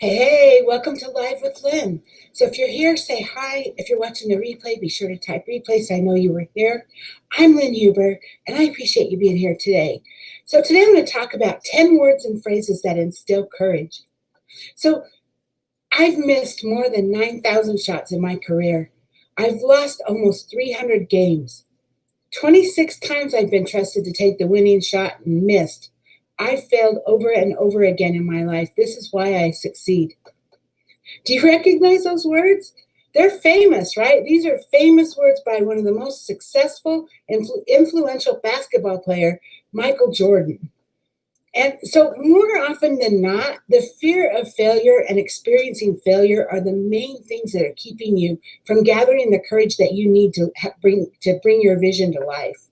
Hey, welcome to Live with Lynn. So if you're here, say hi. If you're watching the replay, be sure to type replay so I know you were here. I'm Lynn Huber, and I appreciate you being here today. So today I'm going to talk about 10 words and phrases that instill courage. So I've missed more than 9,000 shots in my career. I've lost almost 300 games. 26 times I've been trusted to take the winning shot and missed. I've failed over and over again in my life. This is why I succeed. Do you recognize those words? They're famous, right? These are famous words by one of the most successful and influential basketball player, Michael Jordan. And so more often than not, the fear of failure and experiencing failure are the main things that are keeping you from gathering the courage that you need to bring your vision to life.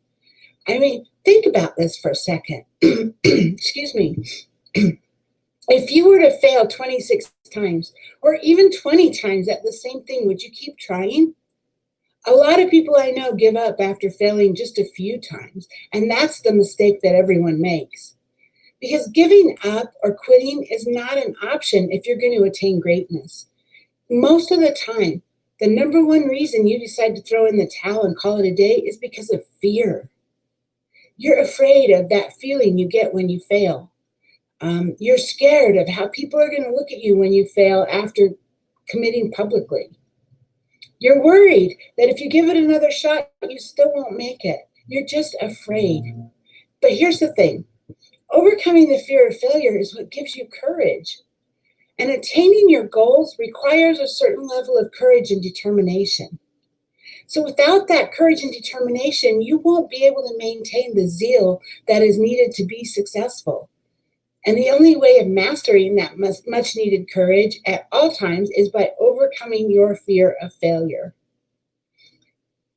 I mean, think about this for a second. Excuse me. If you were to fail 26 times or even 20 times at the same thing, would you keep trying? A lot of people I know give up after failing just a few times, and that's the mistake that everyone makes. Because giving up or quitting is not an option if you're going to attain greatness. Most of the time, the number one reason you decide to throw in the towel and call it a day is because of fear. You're afraid of that feeling you get when you fail. You're scared of how people are going to look at you when you fail after committing publicly. You're worried that if you give it another shot, you still won't make it. You're just afraid. But here's the thing. Overcoming the fear of failure is what gives you courage. And attaining your goals requires a certain level of courage and determination. So without that courage and determination, you won't be able to maintain the zeal that is needed to be successful. And the only way of mastering that much needed courage at all times is by overcoming your fear of failure.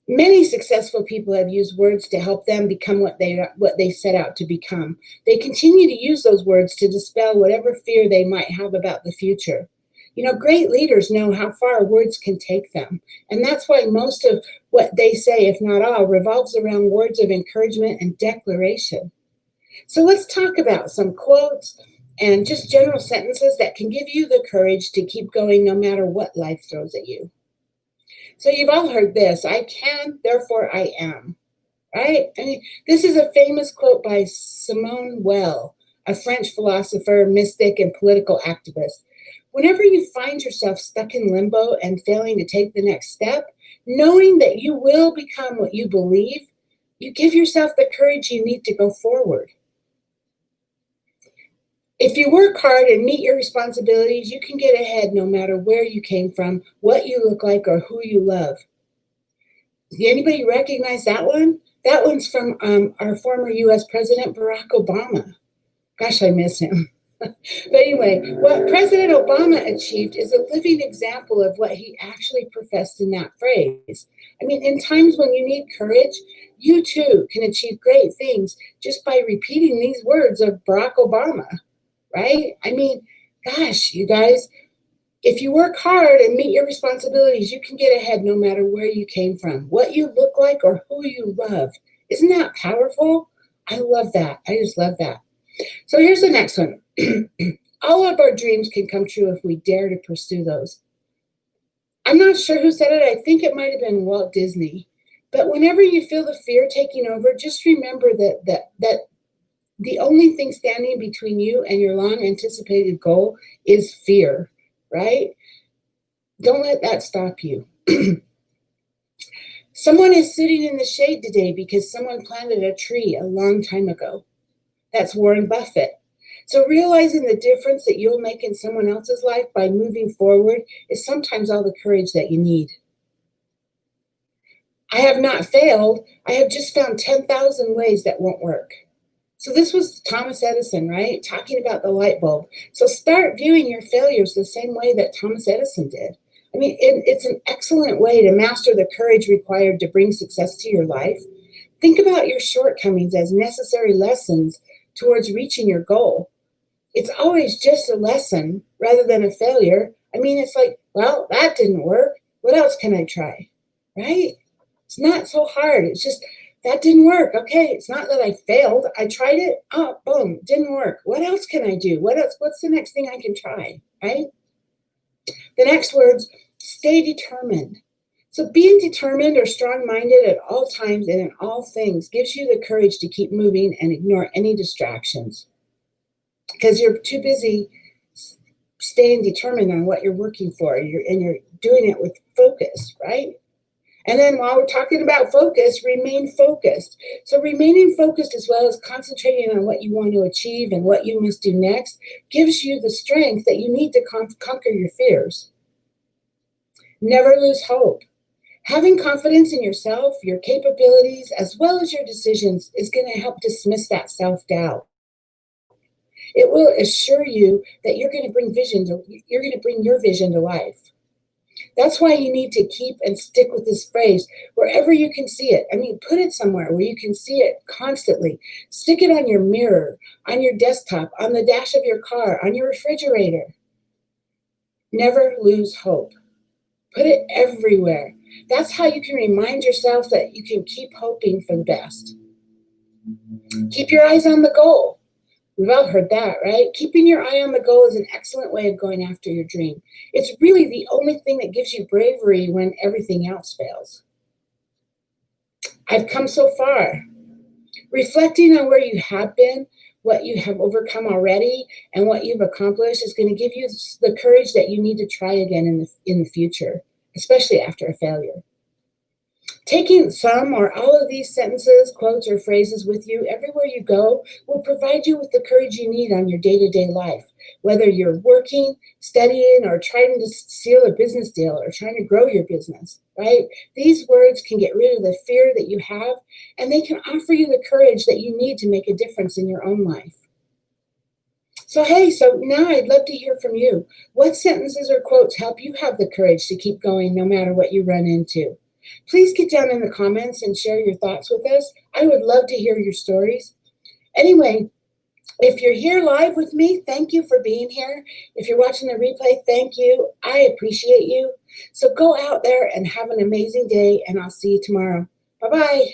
Many successful people have used words to help them become what they set out to become. They continue to use those words to dispel whatever fear they might have about the future. You know, great leaders know how far words can take them. And that's why most of what they say, if not all, revolves around words of encouragement and declaration. So let's talk about some quotes and just general sentences that can give you the courage to keep going no matter what life throws at you. So you've all heard this: I can, therefore I am, right? I mean, this is a famous quote by Simone Weil, a French philosopher, mystic, and political activist. Whenever you find yourself stuck in limbo and failing to take the next step, knowing that you will become what you believe, you give yourself the courage you need to go forward. If you work hard and meet your responsibilities, you can get ahead no matter where you came from, what you look like, or who you love. Anybody recognize that one? That one's from our former U.S. President, Barack Obama. Gosh, I miss him. But anyway, what President Obama achieved is a living example of what he actually professed in that phrase. I mean, in times when you need courage, you too can achieve great things just by repeating these words of Barack Obama, right? I mean, gosh, you guys, if you work hard and meet your responsibilities, you can get ahead no matter where you came from, what you look like, or who you love. Isn't that powerful? I love that. I just love that. So here's the next one. All of our dreams can come true if we dare to pursue those. I'm not sure who said it. I think it might have been Walt Disney. But whenever you feel the fear taking over, just remember that the only thing standing between you and your long anticipated goal is fear, right? Don't let that stop you. Someone is sitting in the shade today because someone planted a tree a long time ago. That's Warren Buffett. So realizing the difference that you'll make in someone else's life by moving forward is sometimes all the courage that you need. I have not failed. I have just found 10,000 ways that won't work. So this was Thomas Edison, right? Talking about the light bulb. So start viewing your failures the same way that Thomas Edison did. I mean, it's an excellent way to master the courage required to bring success to your life. Think about your shortcomings as necessary lessons towards reaching your goal. It's always just a lesson rather than a failure. I mean, it's like, well, that didn't work. What else can I try? Right? It's not so hard. It's just, that didn't work. Okay, it's not that I failed. I tried it. Oh, boom, didn't work. What else can I do? What else? What's the next thing I can try? Right? The next words, stay determined. So being determined or strong-minded at all times and in all things gives you the courage to keep moving and ignore any distractions because you're too busy staying determined on what you're working for, and you're doing it with focus, right? And then while we're talking about focus, remain focused. So remaining focused as well as concentrating on what you want to achieve and what you must do next gives you the strength that you need to conquer your fears. Never lose hope. Having confidence in yourself, your capabilities, as well as your decisions is going to help dismiss that self-doubt. It will assure you that you're going to bring your vision to life. That's why you need to keep and stick with this phrase wherever you can see it. I mean, put it somewhere where you can see it constantly. Stick it on your mirror, on your desktop, on the dash of your car, on your refrigerator. Never lose hope. Put it everywhere. That's how you can remind yourself that you can keep hoping for the best. Keep your eyes on the goal. We've all heard that, right? Keeping your eye on the goal is an excellent way of going after your dream. It's really the only thing that gives you bravery when everything else fails. I've come so far. Reflecting on where you have been, what you have overcome already, and what you've accomplished is going to give you the courage that you need to try again in the future, especially after a failure. Taking some or all of these sentences, quotes, or phrases with you everywhere you go will provide you with the courage you need on your day-to-day life, whether you're working, studying, or trying to seal a business deal or trying to grow your business, right? These words can get rid of the fear that you have, and they can offer you the courage that you need to make a difference in your own life. So now I'd love to hear from you. What sentences or quotes help you have the courage to keep going no matter what you run into? Please get down in the comments and share your thoughts with us. I would love to hear your stories. Anyway, if you're here live with me, thank you for being here. If you're watching the replay, thank you. I appreciate you. So go out there and have an amazing day, and I'll see you tomorrow. Bye-bye.